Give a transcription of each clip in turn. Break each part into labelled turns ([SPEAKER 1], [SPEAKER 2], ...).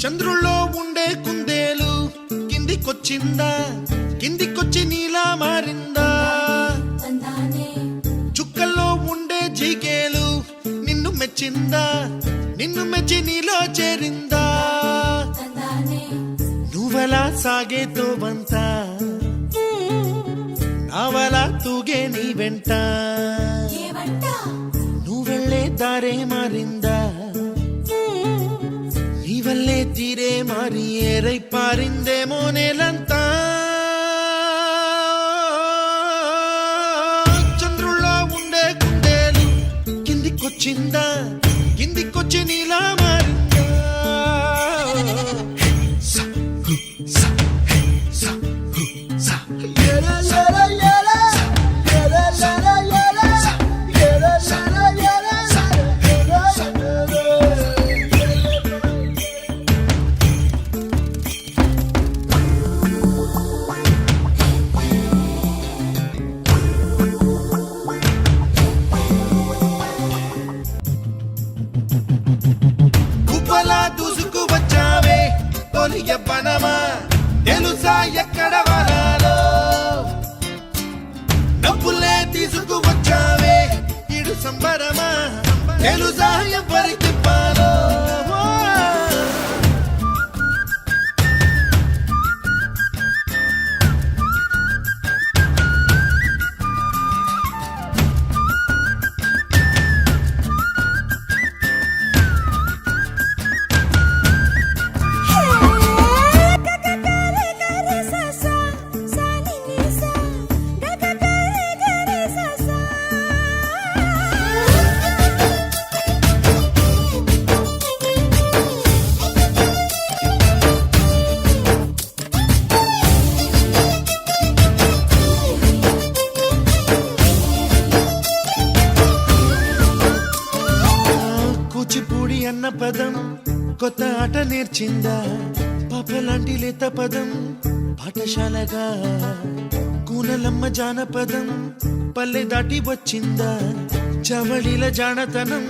[SPEAKER 1] చంద్రుల్లో ఉండే కుందేలు కిందికొచ్చిందా, కిందికొచ్చి నీలా మారిందా? చుక్కల్లో ఉండే జీకేలు నిన్ను మెచ్చిందా, నిన్ను మెచ్చి నీలో చేరిందా? నువ్వలా సాగేతో వంత, నావలా తూగే నీ వెంట, నువ్వెళ్ళే దారే మారిందా, నీ వల్లే తీరే మారి ఏరై పారిందేమో నేలంతా. చంద్రుల్లో ఉండే కుందేలు కిందికొచ్చిందా, కిందికొచ్చి నీలా మారిందా? దూసుకు వచ్చావే తొలి యవ్వనమా, తెలుసా ఎక్కడ వాలాలో? డబ్బులే తీసుకు వచ్చావే ఇడు సంబరమా, తెలుసా ఎవరికి పాలో? కూచిపూడి అన్న పదం కొత్త ఆట నేర్చిందా, పాపలాంటి లేత పదం పాఠశాలగా? కూనలమ్మ జానపదం పల్లె దాటి వచ్చిందా, చవళిల జానతనం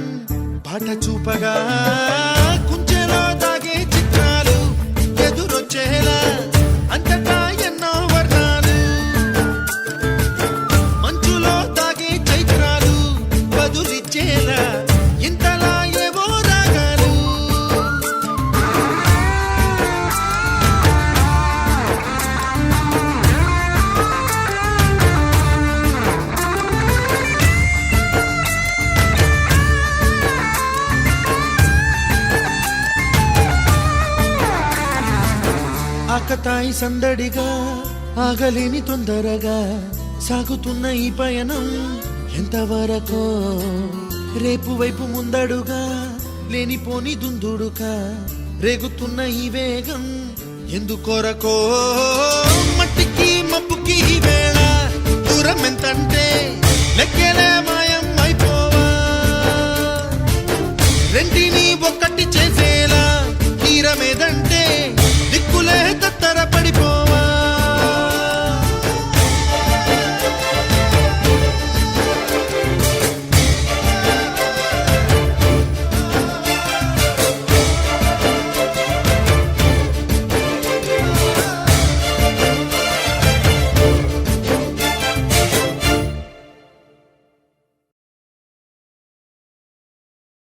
[SPEAKER 1] పాట చూపగా? కుంచెలో దాగే చిత్రాలు ఎదురొచ్చేలా అంతటా ఎన్నో వర్ణాలు, మంచులో దాగే చైత్రాలు బదులిచ్చేలా ఇంతలా ఏవో రాగాలు. ఆకతాయి సందడిగా ఆగలేని తొందరగా సాగుతున్న ఈ పయనం ఎంతవరకో? రేపు వైపు ముందడుగా లేనిపోని దుందుడుగా రేగుతున్న ఈ వేగం ఎందుకొరకో? మట్టికి మబ్బుకి వేళ దూరం ఎంతంటే లెక్కలే మాయం అయిపోవా, రెంటిని